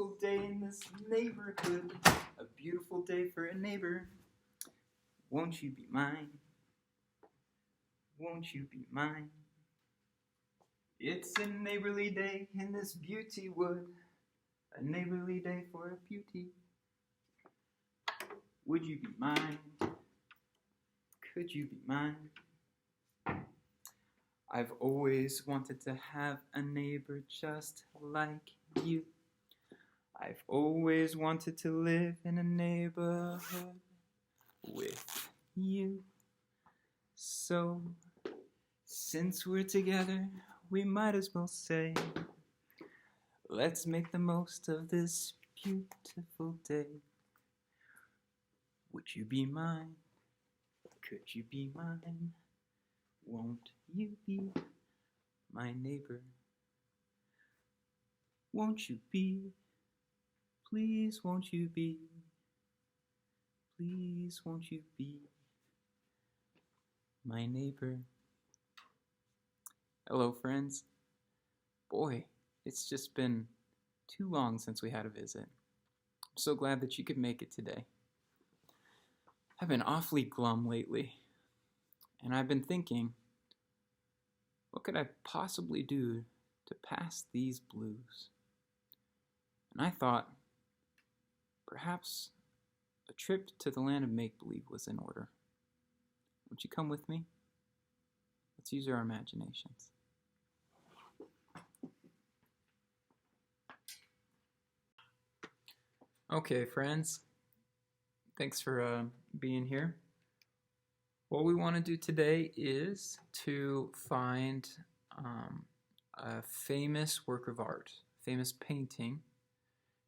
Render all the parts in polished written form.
beautiful day in this neighborhood. A beautiful day for a neighbor. Won't you be mine? Won't you be mine? It's a neighborly day in this beauty wood. A neighborly day for a beauty. Would you be mine? Could you be mine? I've always wanted to have a neighbor just like you. I've always wanted to live in a neighborhood with you. So, since we're together, we might as well say, let's make the most of this beautiful day. Would you be mine? Could you be mine? Won't you be my neighbor? Won't you be? Please won't you be? Please won't you be my neighbor? Hello, friends. Boy, it's just been too long since we had a visit. I'm so glad that you could make it today. I've been awfully glum lately, and I've been thinking, what could I possibly do to pass these blues? And I thought, perhaps a trip to the land of make-believe was in order. Won't you come with me? Let's use our imaginations. Okay, friends. Thanks for being here. What we want to do today is to find a famous work of art, famous painting,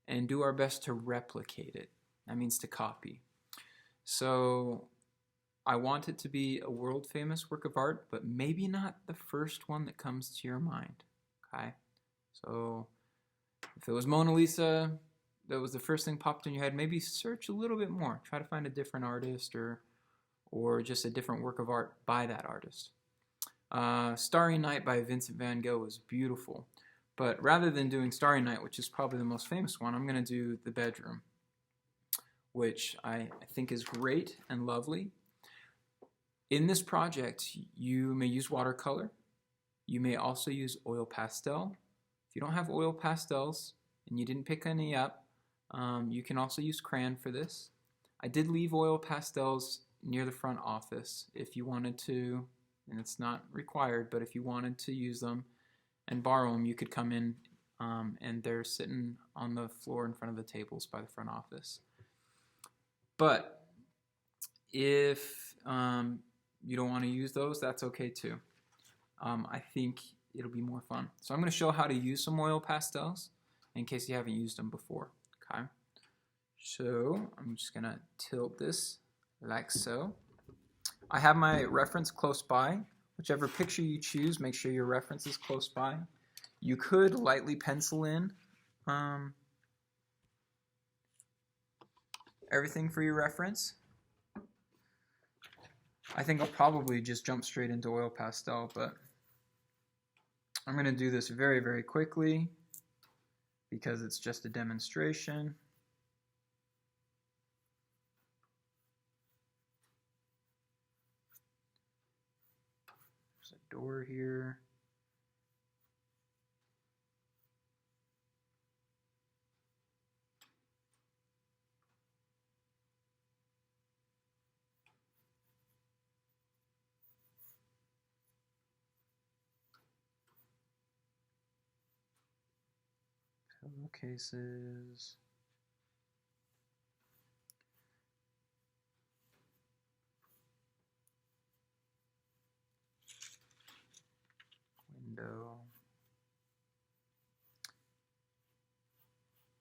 and do our best to replicate it. That means to copy. So I want it to be a world famous work of art, but maybe not the first one that comes to your mind. Okay? So if it was Mona Lisa, that was the first thing popped in your head, maybe search a little bit more. Try to find a different artist or just a different work of art by that artist. Starry Night by Vincent van Gogh was beautiful. But rather than doing Starry Night, which is probably the most famous one, I'm going to do The Bedroom, which I think is great and lovely. In this project, you may use watercolor. You may also use oil pastel. If you don't have oil pastels and you didn't pick any up, you can also use crayon for this. I did leave oil pastels near the front office if you wanted to, and it's not required, but if you wanted to use them and borrow them, you could come in and they're sitting on the floor in front of the tables by the front office. But if you don't want to use those, that's okay too. I think it'll be more fun. So I'm going to show how to use some oil pastels in case you haven't used them before. Okay. So I'm just going to tilt this like so. I have my reference close by. Whichever picture you choose, make sure your reference is close by. You could lightly pencil in everything for your reference. I think I'll probably just jump straight into oil pastel, but I'm going to do this very, very quickly because it's just a demonstration. There's a door here. Pillowcases. Window.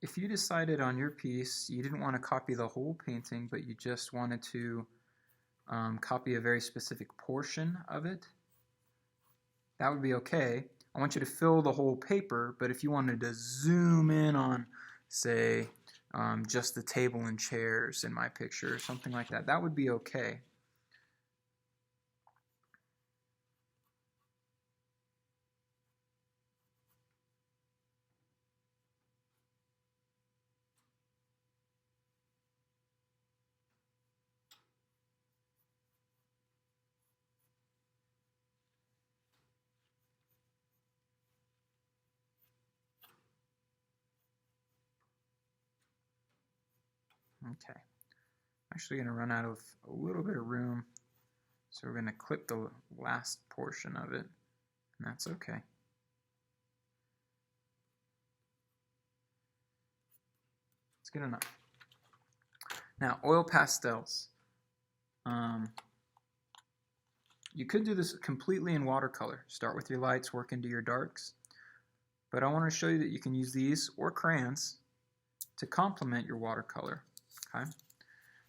If you decided on your piece you didn't want to copy the whole painting, but you just wanted to copy a very specific portion of it, that would be okay. I want you to fill the whole paper, but if you wanted to zoom in on, say, just the table and chairs in my picture or something like that, that would be okay. Okay, I'm actually going to run out of a little bit of room, so we're going to clip the last portion of it, and that's okay. It's good enough. Now, oil pastels. You could do this completely in watercolor. Start with your lights, work into your darks. But I want to show you that you can use these or crayons to complement your watercolor. Okay?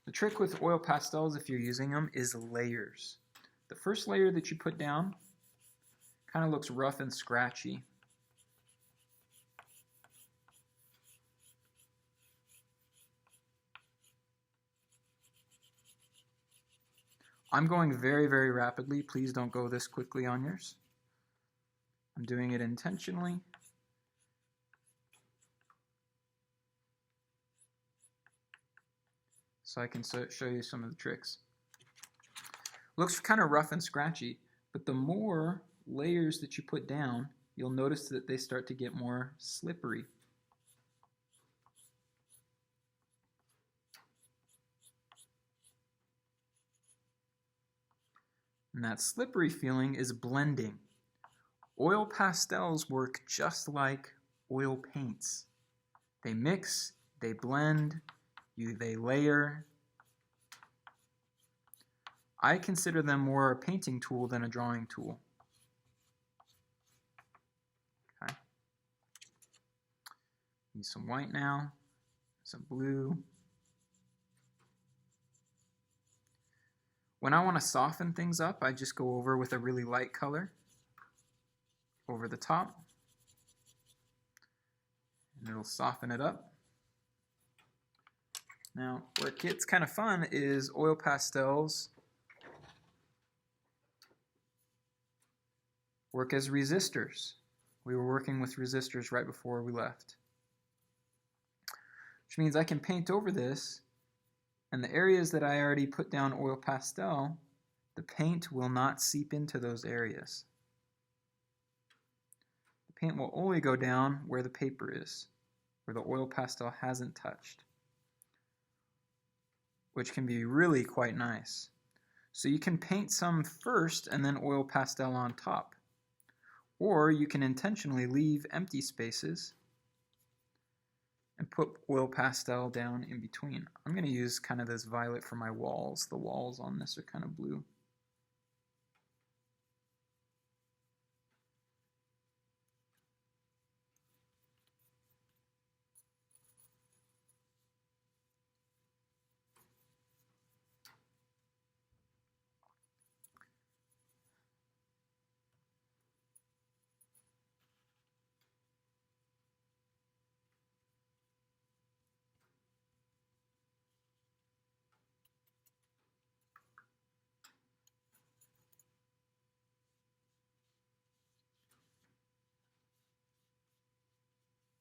The trick with oil pastels, if you're using them, is layers. The first layer that you put down kind of looks rough and scratchy. I'm going very, very rapidly. Please don't go this quickly on yours. I'm doing it intentionally. So I can show you some of the tricks. Looks kind of rough and scratchy, but the more layers that you put down, you'll notice that they start to get more slippery. And that slippery feeling is blending. Oil pastels work just like oil paints. They mix, they blend, they layer. I consider them more a painting tool than a drawing tool. Okay. Use some white now, some blue. When I want to soften things up, I just go over with a really light color over the top, and it'll soften it up. Now, where it gets kind of fun is oil pastels work as resistors. We were working with resistors right before we left, which means I can paint over this, and the areas that I already put down oil pastel, the paint will not seep into those areas. The paint will only go down where the paper is, where the oil pastel hasn't touched, which can be really quite nice. So you can paint some first and then oil pastel on top. Or you can intentionally leave empty spaces and put oil pastel down in between. I'm going to use kind of this violet for my walls. The walls on this are kind of blue.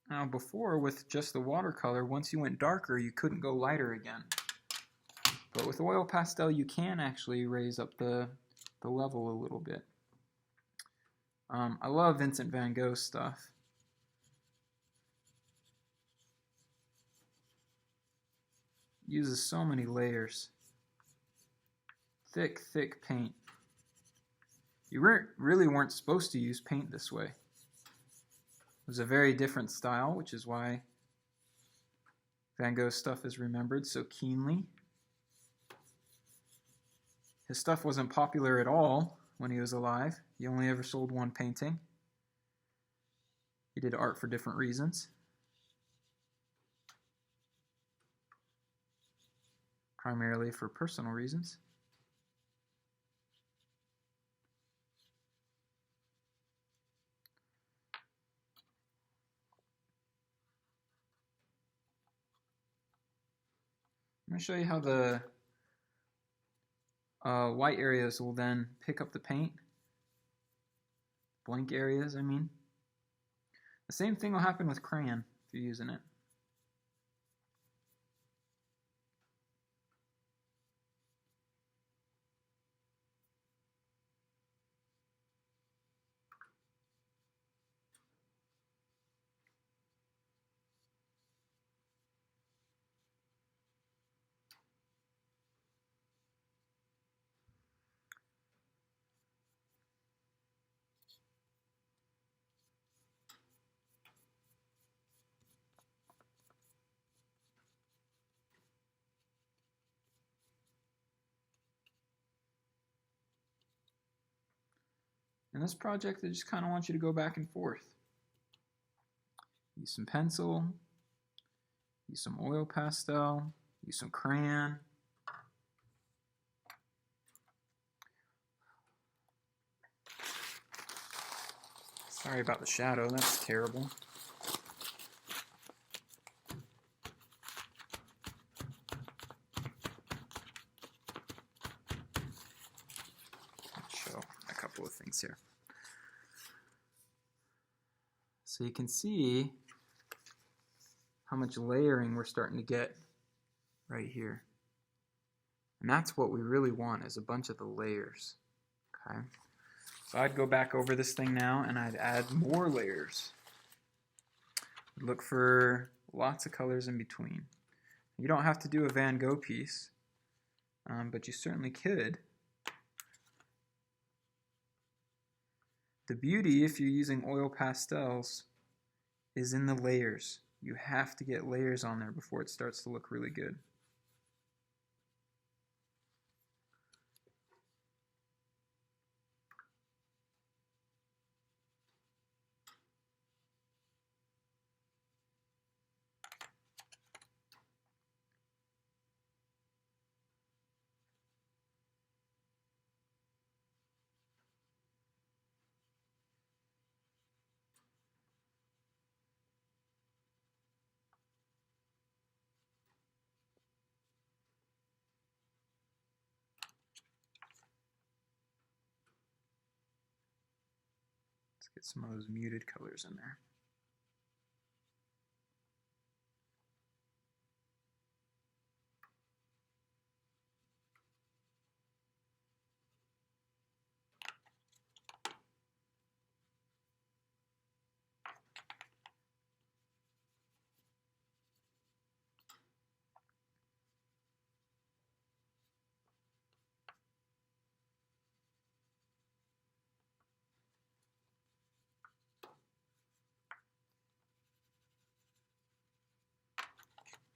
Now before, with just the watercolor, once you went darker, you couldn't go lighter again. But with oil pastel, you can actually raise up the level a little bit. I love Vincent van Gogh stuff. Uses so many layers. Thick, thick paint. You really weren't supposed to use paint this way. It was a very different style, which is why Van Gogh's stuff is remembered so keenly. His stuff wasn't popular at all when he was alive. He only ever sold one painting. He did art for different reasons. Primarily for personal reasons. I'm going to show you how the white areas will then pick up the paint. Blank areas, I mean. The same thing will happen with crayon if you're using it. In this project, I just kind of want you to go back and forth. Use some pencil, use some oil pastel, use some crayon. Sorry about the shadow, that's terrible. I'll show a couple of things here. So you can see how much layering we're starting to get right here. And that's what we really want, is a bunch of the layers. Okay. So I'd go back over this thing now and I'd add more layers. Look for lots of colors in between. You don't have to do a Van Gogh piece, but you certainly could. The beauty, if you're using oil pastels, is in the layers. You have to get layers on there before it starts to look really good. Let's get some of those muted colors in there.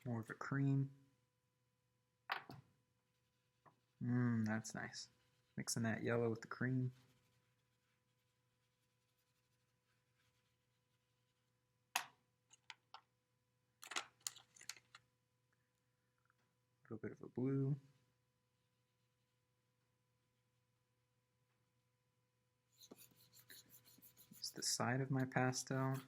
More of a cream. That's nice. Mixing that yellow with the cream. A little bit of a blue. Use the side of my pastel.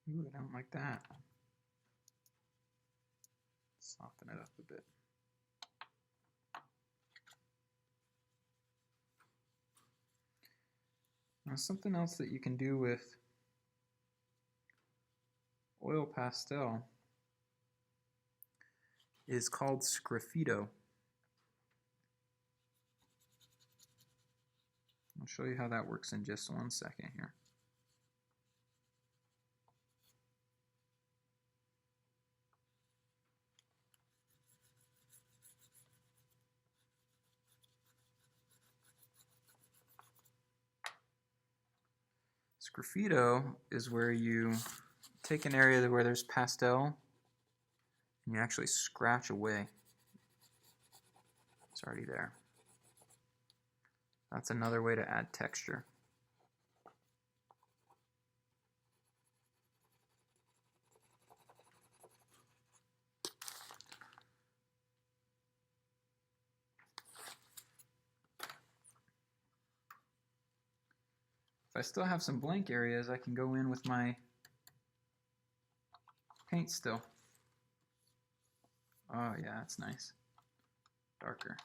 Ooh, I don't like that. Soften it up a bit. Now, something else that you can do with oil pastel is called sgraffito. I'll show you how that works in just 1 second here. Sgraffito is where you take an area where there's pastel and you actually scratch away. It's already there. That's another way to add texture. I still have some blank areas, I can go in with my paint still. Oh yeah, that's nice. Darker.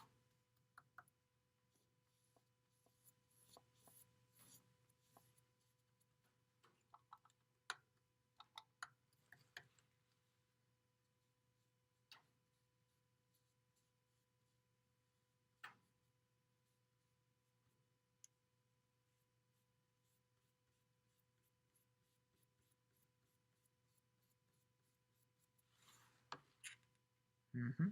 Mm-hmm.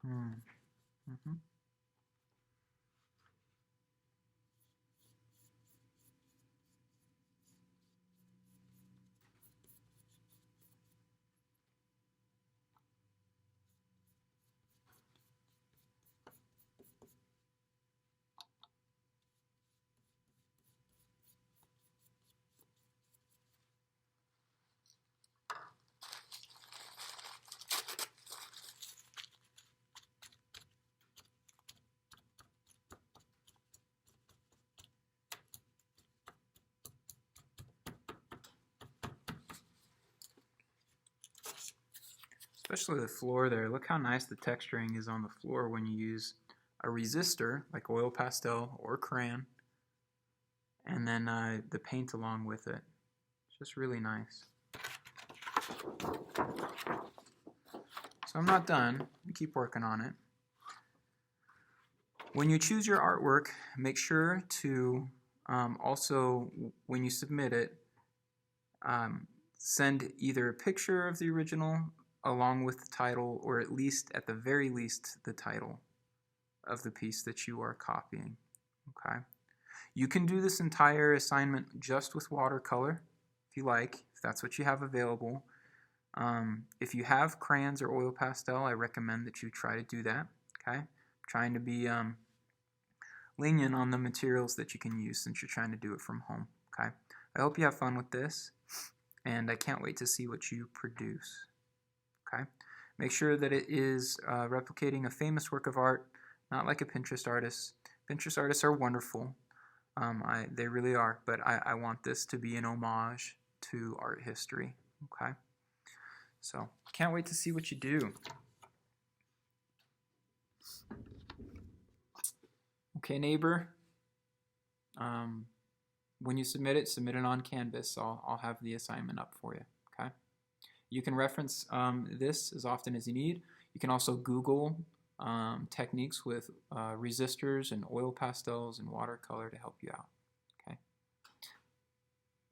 Mm-hmm. especially the floor there. Look how nice the texturing is on the floor when you use a resistor like oil pastel or crayon, and then the paint along with it. It's just really nice. So I'm not done. Keep working on it. When you choose your artwork, make sure to also, when you submit it, send either a picture of the original along with the title, or at the very least, the title of the piece that you are copying. Okay. You can do this entire assignment just with watercolor, if you like, if that's what you have available. If you have crayons or oil pastel, I recommend that you try to do that. Okay. I'm trying to be lenient on the materials that you can use since you're trying to do it from home. Okay. I hope you have fun with this, and I can't wait to see what you produce. Okay. Make sure that it is replicating a famous work of art, not like a Pinterest artist. Pinterest artists are wonderful. They really are, but I want this to be an homage to art history. Okay. So, can't wait to see what you do. Okay, neighbor. When you submit it on Canvas. I'll have the assignment up for you. Okay. You can reference this as often as you need. You can also Google techniques with resistors and oil pastels and watercolor to help you out. Okay.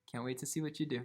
Can't wait to see what you do.